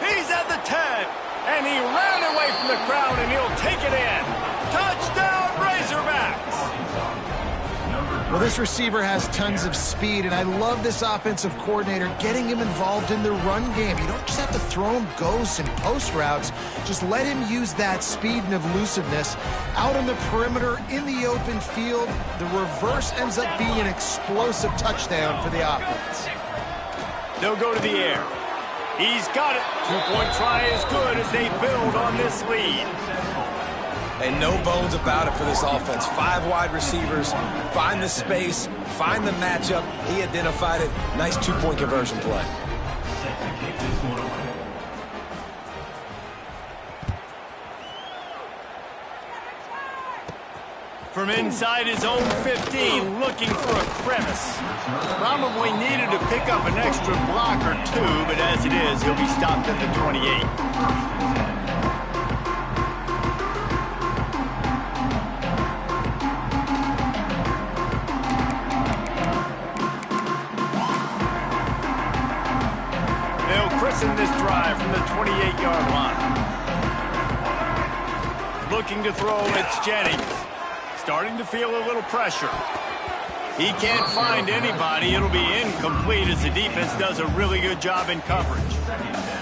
He's at the 10. And he ran away from the crowd, and he'll take it in. Touchdown, Razorbacks. Well, this receiver has tons of speed, and I love this offensive coordinator getting him involved in the run game. You don't just have to throw him ghosts and post routes. Just let him use that speed and elusiveness. Out on the perimeter, in the open field, the reverse ends up being an explosive touchdown for the offense. They'll go to the air. He's got it. 2-point try is good as they build on this lead. And no bones about it for this offense. 5 wide receivers, find the space, find the matchup. He identified it. Nice 2-point conversion play. From inside his own 15, looking for a crevice. Probably needed to pick up an extra block or 2, but as it is, he'll be stopped at the 28. In this drive from the 28-yard line. Looking to throw, it's Jennings. Starting to feel a little pressure. He can't find anybody. It'll be incomplete as the defense does a really good job in coverage.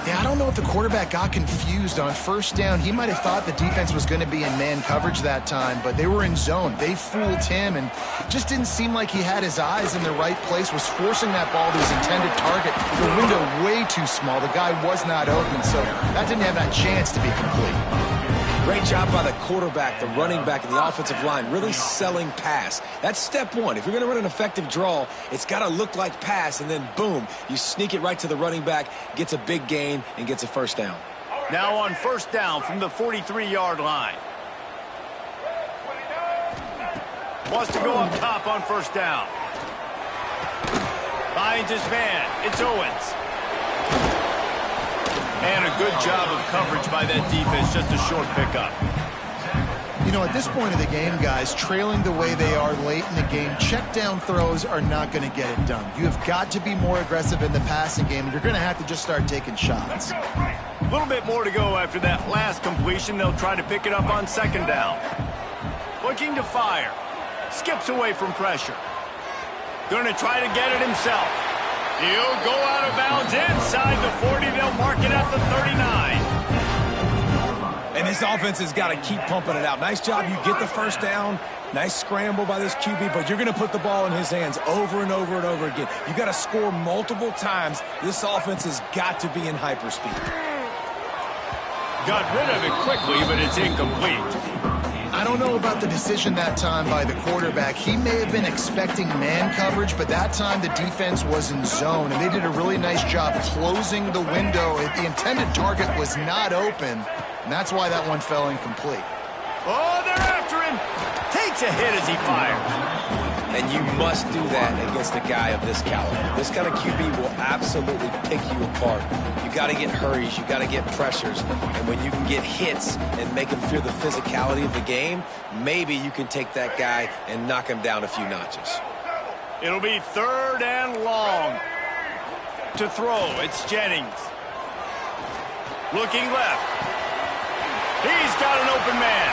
Yeah, I don't know if the quarterback got confused on first down. He might have thought the defense was going to be in man coverage that time, but they were in zone. They fooled him and just didn't seem like he had his eyes in the right place, was forcing that ball to his intended target. The window way too small. The guy was not open, so that didn't have that chance to be complete. Great job by the quarterback, the running back, and the offensive line, really selling pass. That's step one. If you're going to run an effective draw, it's got to look like pass, and then boom, you sneak it right to the running back, gets a big gain, and gets a first down. Now on first down from the 43-yard line. Wants to go up top on first down. Finds his man. It's Owens. And a good job of coverage by that defense, just a short pickup. You know, at this point of the game, guys, trailing the way they are late in the game, check down throws are not going to get it done. You have got to be more aggressive in the passing game, and you're going to have to just start taking shots. A little bit more to go after that last completion. They'll try to pick it up on second down. Looking to fire. Skips away from pressure. Going to try to get it himself. He'll go out of bounds inside the 40. They'll mark it at the 39. And this offense has got to keep pumping it out. Nice job. You get the first down. Nice scramble by this QB, but you're going to put the ball in his hands over and over and over again. You got to score multiple times. This offense has got to be in hyperspeed. Got rid of it quickly, but it's incomplete. I don't know about the decision that time by the quarterback. He may have been expecting man coverage, but that time the defense was in zone, and they did a really nice job closing the window. The intended target was not open, and that's why that one fell incomplete. Oh, they're after him. Takes a hit as he fires. And you must do that against a guy of this caliber. This kind of QB will absolutely pick you apart. You got to get hurries. You got to get pressures. And when you can get hits and make him feel the physicality of the game, maybe you can take that guy and knock him down a few notches. It'll be third and long. To throw, it's Jennings. Looking left. He's got an open man.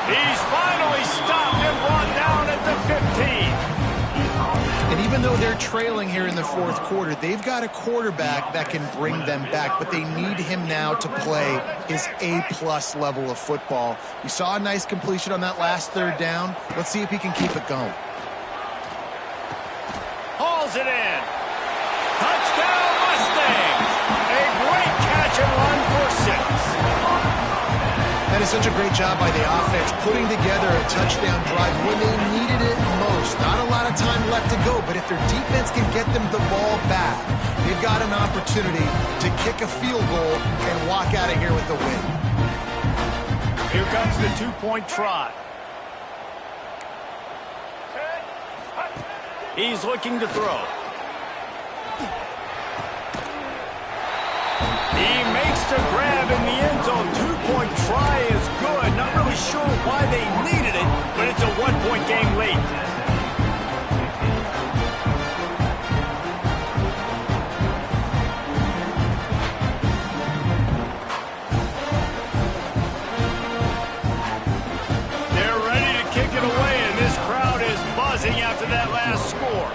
He's finally stopped and brought down at the 15. And even though they're trailing here in the fourth quarter, they've got a quarterback that can bring them back, but they need him now to play his A-plus level of football. We saw a nice completion on that last third down. Let's see if he can keep it going. Hauls it in. Touchdown Mustangs. A great catch and run for 6. That is such a great job by the offense, putting together a touchdown drive when they needed it most. Not a lot of time left to go, but if their defense can get them the ball back, they've got an opportunity to kick a field goal and walk out of here with the win. Here comes the two-point try. He's looking to throw. He makes the grab in the end zone. Two-point try is good. Not really sure why they needed it, but it's a one-point game late. They're ready to kick it away, and this crowd is buzzing after that last score.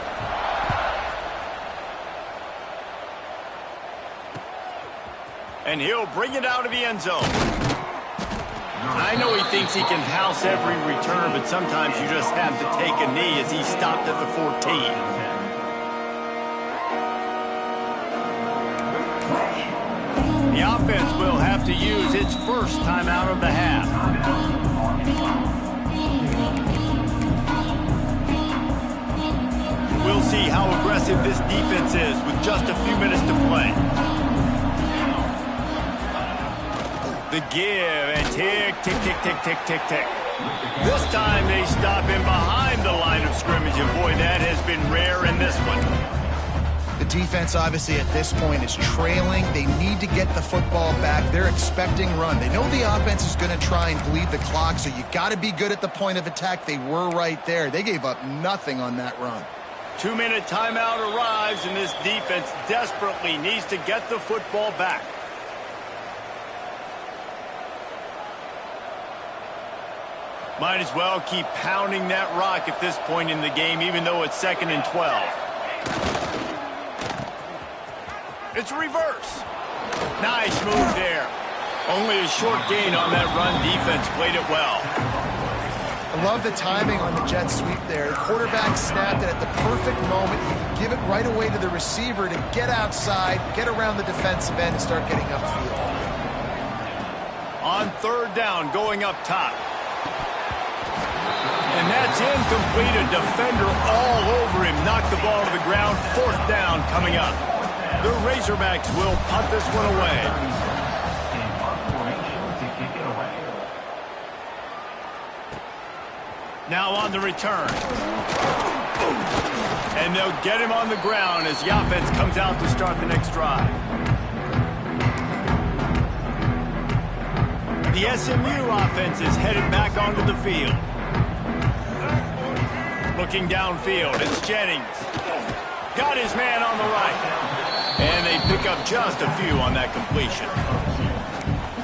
And he'll bring it out of the end zone. I know he thinks he can house every return, but sometimes you just have to take a knee as he stopped at the 14. The offense will have to use its first timeout of the half. We'll see how aggressive this defense is with just a few minutes to play. The give, and tick, tick, tick, tick, tick, tick, tick. This time they stop him behind the line of scrimmage, and boy, that has been rare in this one. The defense, obviously, at this point is trailing. They need to get the football back. They're expecting run. They know the offense is going to try and bleed the clock, so you got to be good at the point of attack. They were right there. They gave up nothing on that run. 2-minute timeout arrives, and this defense desperately needs to get the football back. Might as well keep pounding that rock at this point in the game, even though it's 2nd and 12. It's reverse. Nice move there. Only a short gain on that run. Defense played it well. I love the timing on the jet sweep there. The quarterback snapped it at the perfect moment. He could give it right away to the receiver to get outside, get around the defensive end, and start getting upfield. On third down, going up top. And that's incomplete. A defender all over him. Knocked the ball to the ground. Fourth down coming up. The Razorbacks will punt this one away. Now on the return. And they'll get him on the ground as the offense comes out to start the next drive. The SMU offense is headed back onto the field. Looking downfield, it's Jennings. Got his man on the right. And they pick up just a few on that completion.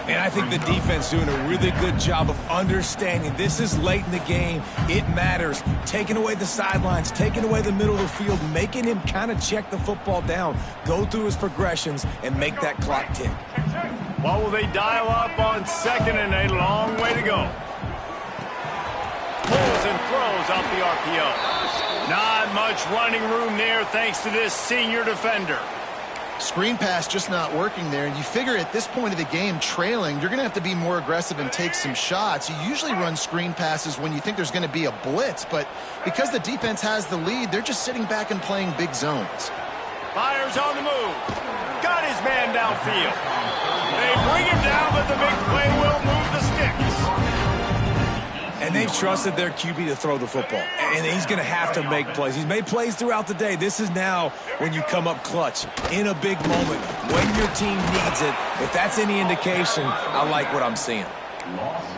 And I think the defense doing a really good job of understanding this is late in the game. It matters. Taking away the sidelines, taking away the middle of the field, making him kind of check the football down, go through his progressions, and make that clock tick. What will they dial up on second and a long way to go? Pulls and throws off the RPO. Not much running room there thanks to this senior defender. Screen pass just not working there, and you figure at this point of the game, trailing, you're going to have to be more aggressive and take some shots. You usually run screen passes when you think there's going to be a blitz, but because the defense has the lead, they're just sitting back and playing big zones. Fires on the move. Got his man downfield. They bring him down, but the big play will move the sticks. And they've trusted their QB to throw the football. And he's going to have to make plays. He's made plays throughout the day. This is now when you come up clutch in a big moment when your team needs it. If that's any indication, I like what I'm seeing.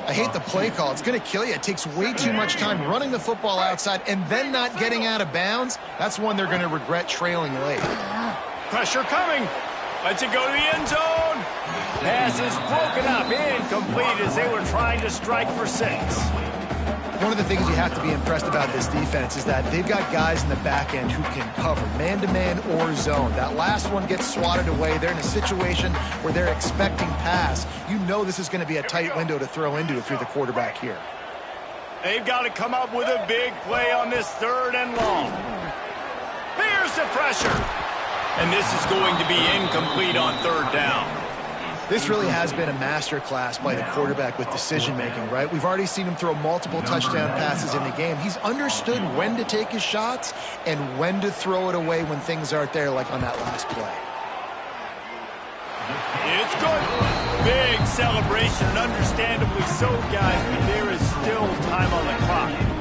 I hate the play call. It's going to kill you. It takes way too much time running the football outside and then not getting out of bounds. That's one they're going to regret trailing late. Pressure coming. Lets it go to the end zone. Pass is broken up. Incomplete as they were trying to strike for 6. One of the things you have to be impressed about this defense is that they've got guys in the back end who can cover man-to-man or zone. That last one gets swatted away. They're in a situation where they're expecting pass. You know this is going to be a tight window to throw into if you're the quarterback here. They've got to come up with a big play on this third and long. Here's the pressure. And this is going to be incomplete on third down. This really has been a masterclass by the quarterback with decision-making, right? We've already seen him throw multiple touchdown passes in the game. He's understood when to take his shots and when to throw it away when things aren't there, like on that last play. It's good. Big celebration, and understandably so, guys, but there is still time on the clock.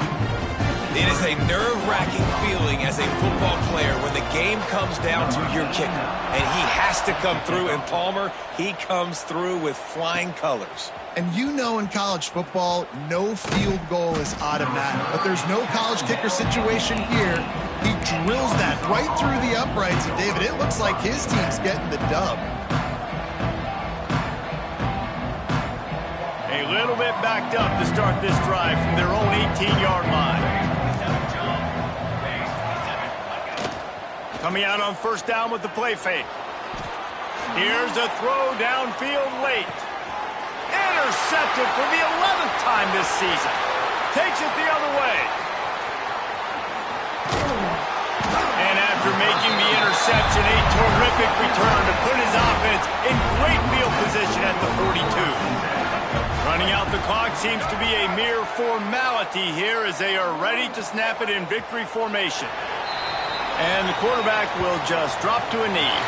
It is a nerve-wracking feeling as a football player when the game comes down to your kicker. And he has to come through. And Palmer, he comes through with flying colors. And you know in college football, no field goal is automatic. But there's no college kicker situation here. He drills that right through the uprights. And, David, it looks like his team's getting the dub. A little bit backed up to start this drive from their own 18-yard line. Coming out on first down with the play fake. Here's a throw downfield late. Intercepted for the 11th time this season. Takes it the other way. And after making the interception, a terrific return to put his offense in great field position at the 42. Running out the clock seems to be a mere formality here as they are ready to snap it in victory formation. And the quarterback will just drop to a knee.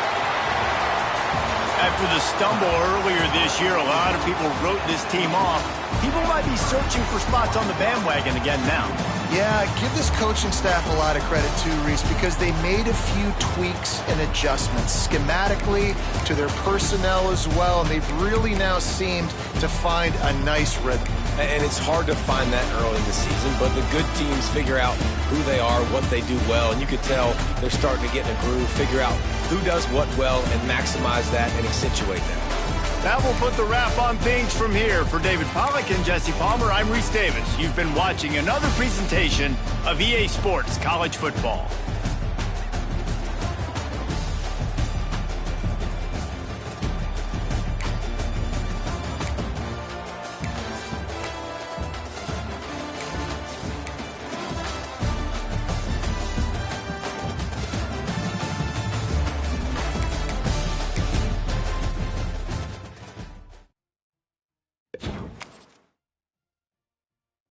After the stumble earlier this year, a lot of people wrote this team off. People might be searching for spots on the bandwagon again now. Yeah, give this coaching staff a lot of credit too, Reese, because they made a few tweaks and adjustments schematically to their personnel as well, and they've really now seemed to find a nice rhythm. And it's hard to find that early in the season, but the good teams figure out who they are, what they do well, and you could tell they're starting to get in a groove, figure out who does what well, and maximize that and accentuate that. That will put the wrap on things from here. For David Pollack and Jesse Palmer, I'm Reese Davis. You've been watching another presentation of EA Sports College Football.